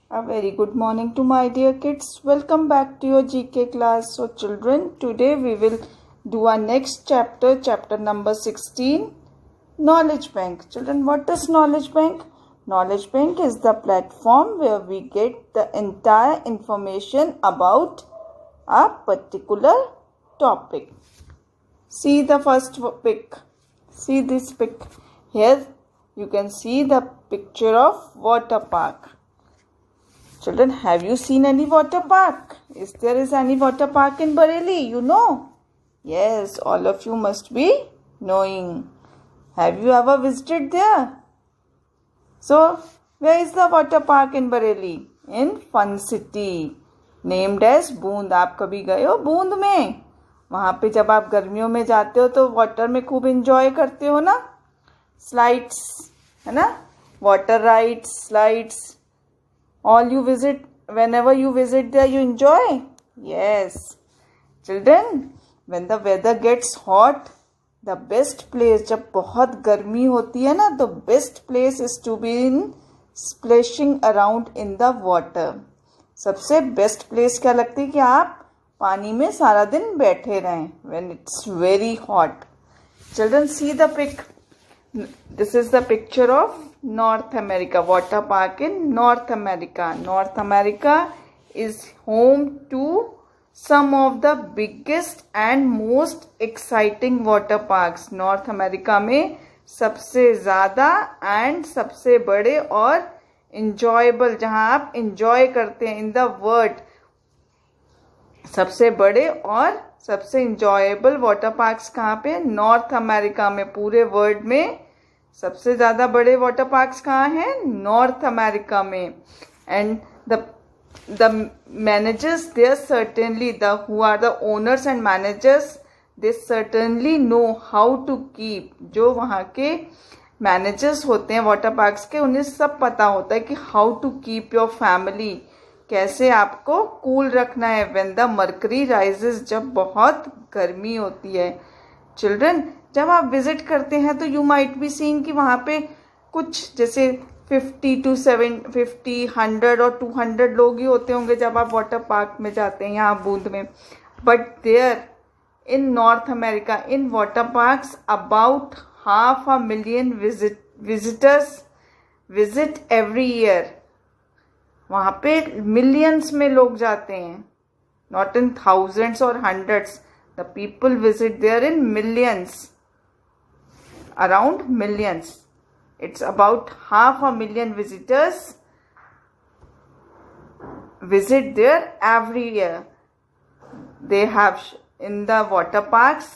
A very good morning to my dear kids. Welcome back to your GK class. So children, today we will do our next chapter, chapter number 16, Knowledge Bank. Children, what is Knowledge Bank? Knowledge Bank is the platform where we get the entire information about a particular topic. See the first pic. See this pic. Here you can see the picture of water park. Children, have you seen any water park? Is there any water park in Bareilly? You know? Yes, all of you must be knowing. Have you ever visited there? So, where is the water park in Bareilly? In Fun City, named as बूंद. आप कभी गए हो बूंद में? वहाँ पे जब आप गर्मियों में जाते हो तो वाटर में खूब इंजॉय करते हो ना? स्लाइड्स है ना? Water rides, slides. All you visit, whenever you visit there, you enjoy? Yes. Children, when the weather gets hot, the best place, जब बहुत गर्मी होती है ना, the best place is to be in splashing around in the water. सबसे best place क्या लगती है कि आप पानी में सारा दिन बैठे रहें when it's very hot. Children, see the pic. This is the picture of North America, water park in North America. North America is home to some of the biggest and most exciting water parks. North America में सबसे ज़्यादा and सबसे बड़े और enjoyable, जहाँ आप enjoy करते हैं in the world, सबसे बड़े और सबसे enjoyable water parks कहाँ पे? नॉर्थ अमेरिका में. पूरे वर्ल्ड में सबसे ज़्यादा बड़े वाटर पार्क्स कहाँ हैं? नॉर्थ अमेरिका में. And the managers there certainly, the who are the owners and managers, they certainly know how to keep. जो वहाँ के मैनेजर्स होते हैं वाटर पार्क्स के, उन्हें सब पता होता है कि how to keep your family, कैसे आपको कूल रखना है व्हेन द मर्करी राइजेस, जब बहुत गर्मी होती है. चिल्ड्रन, जब आप विजिट करते हैं तो यू माइट बी सीइंग कि वहाँ पे कुछ जैसे 50 to 50, 100 और 200 लोग ही होते होंगे जब आप वाटर पार्क में जाते हैं यहाँ बूंद में. But there in North America, in water parks, about 500,000 visitors visit every year. वहाँ पे मिलियंस में लोग जाते हैं, नॉट इन थाउजेंड्स और hundreds. The people visit there in millions, around millions. It's about 500,000 visitors visit there every year. They have in the water parks,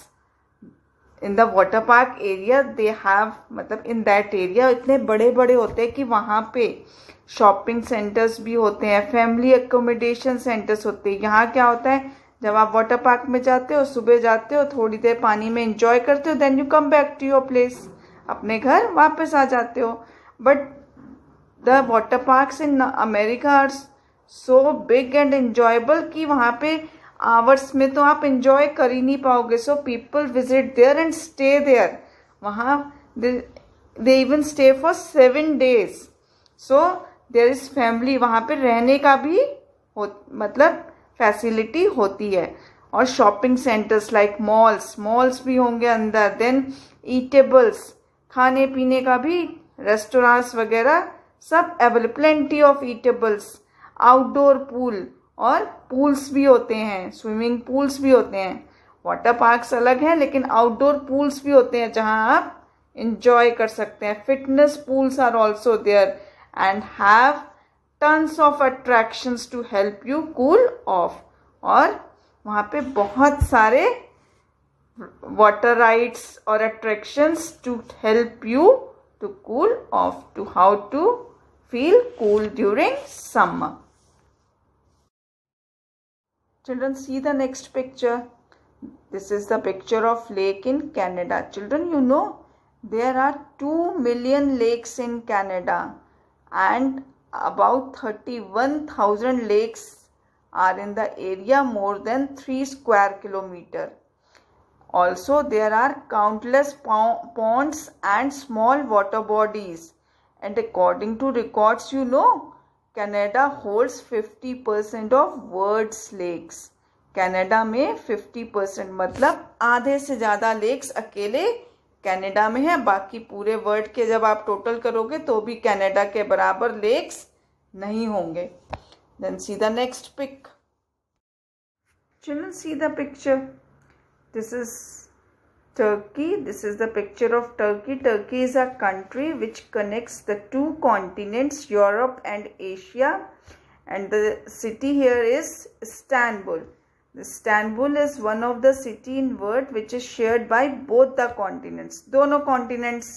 in the water park area, they have, मतलब in that area इतने बड़े बड़े होते हैं कि वहाँ पे shopping centres भी होते हैं, फैमिली एकोमोडेशन सेंटर्स होते हैं. यहाँ क्या होता है, जब आप वाटर पार्क में जाते हो, सुबह जाते हो, थोड़ी देर पानी में एंजॉय करते हो, then you come back to your place, अपने घर वापस आ जाते हो. But the water parks in America are so big and enjoyable कि वहाँ पे आवर्स में तो आप एंजॉय कर ही नहीं पाओगे. So people visit there and stay there. वहाँ they even stay for 7 days. So there is family, वहाँ पे रहने का भी मतलब फैसिलिटी होती है. और शॉपिंग सेंटर्स लाइक मॉल्स भी होंगे अंदर. देन ईटेबल्स, खाने पीने का भी, रेस्टोरेंट्स वगैरह सब available, plenty of eatables. Outdoor pool और पूल्स भी होते हैं, स्विमिंग पूल्स भी होते हैं. वाटर पार्क्स अलग हैं लेकिन आउटडोर पूल्स भी होते हैं जहां आप इंजॉय कर सकते हैं. Fitness pools are also there and have tons of attractions to help you cool off. और वहाँ पे बहुत सारे water rides और attractions to help you to cool off, to how to feel cool during summer. Children, see the next picture. This is the picture of lake in Canada. Children, you know there are 2 million lakes in Canada and about 31,000 lakes are in the area, more than 3 square kilometer. Also, there are countless ponds and small water bodies. And according to records, you know, Canada holds 50% of world's lakes. Canada में 50% मतलब आधे से ज़्यादा lakes अकेले Canada में है. बाकी पूरे वर्ल्ड के जब आप टोटल करोगे तो भी कनाडा के बराबर लेक्स नहीं होंगे. Then see the next pic. Children, see the picture. This is Turkey. This is the picture of Turkey. Turkey is a country which connects the two continents, Europe and Asia. And the city here is Istanbul. Istanbul is one of the city in world which is shared by both the continents. दोनों continents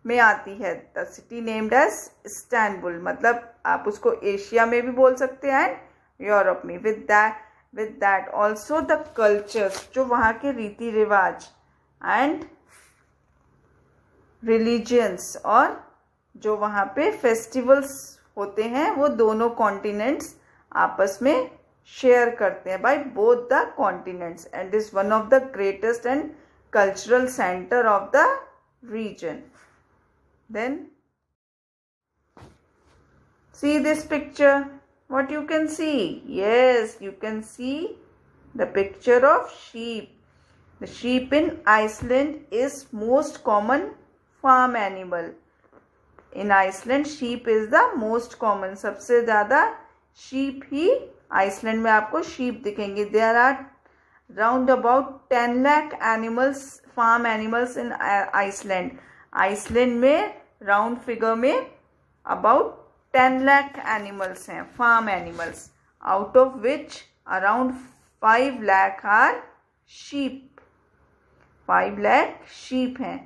में आती है. The city named as Istanbul. मतलब आप उसको Asia में भी बोल सकते हैं एंड यूरोप में. With that also the cultures, जो वहाँ के रीति रिवाज एंड रिलीजियंस और जो वहाँ पे फेस्टिवल्स होते हैं वो दोनों कॉन्टिनेंट्स आपस में शेयर करते हैं by both the continents. And is one of the greatest and cultural centre of the region. Then see this picture. What you can see? Yes, you can see the picture of sheep. The sheep in Iceland is most common farm animal. In Iceland, sheep is the most common. सबसे ज़्यादा sheep ही Iceland में आपको sheep दिखेंगे. There are round about 10 lakh animals, farm animals in Iceland. Iceland में round figure में about 10 lakh animals हैं, farm animals, out of which around 5 lakh are sheep. 5 lakh sheep हैं.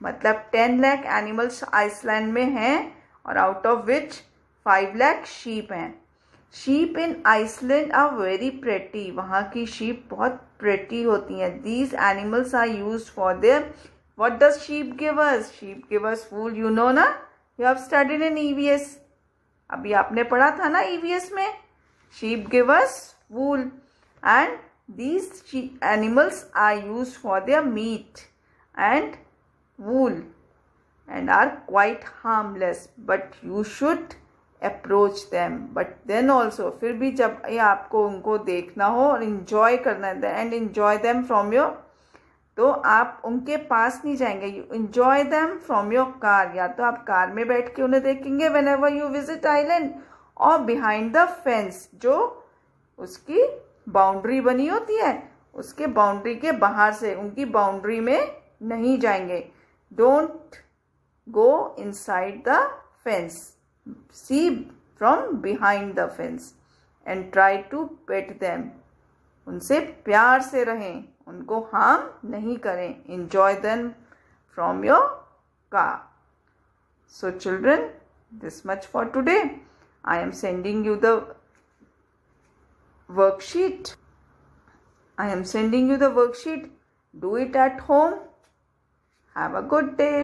मतलब 10 lakh animals आइसलैंड में हैं और out of which 5 lakh sheep हैं. Sheep in Iceland are very pretty. वहाँ की sheep बहुत pretty होती हैं. These animals are used for their. What does sheep give us? Sheep give us wool. You know ना? You have studied in EVS. अभी आपने पढ़ा था ना EVS में. Sheep give us wool. And these animals are used for their meat and wool and are quite harmless. But you should approach them. But then also फिर भी जब ये आपको उनको देखना हो और enjoy करना है and enjoy them from your, तो आप उनके पास नहीं जाएंगे. You enjoy them from your car. या तो आप कार में बैठ के उन्हें देखेंगे when ever you visit island, और बिहाइंड द फेंस, जो उसकी बाउंड्री बनी होती है उसके बाउंड्री के बाहर से, उनकी बाउंड्री में नहीं जाएंगे. Don't go inside the fence, see from behind the fence and try to pet them. उनसे प्यार से रहें, उनको हार्म नहीं करें. Enjoy them from your car. So children, this much for today. I am sending you the worksheet. I am sending you the worksheet. Do it at home. Have a good day.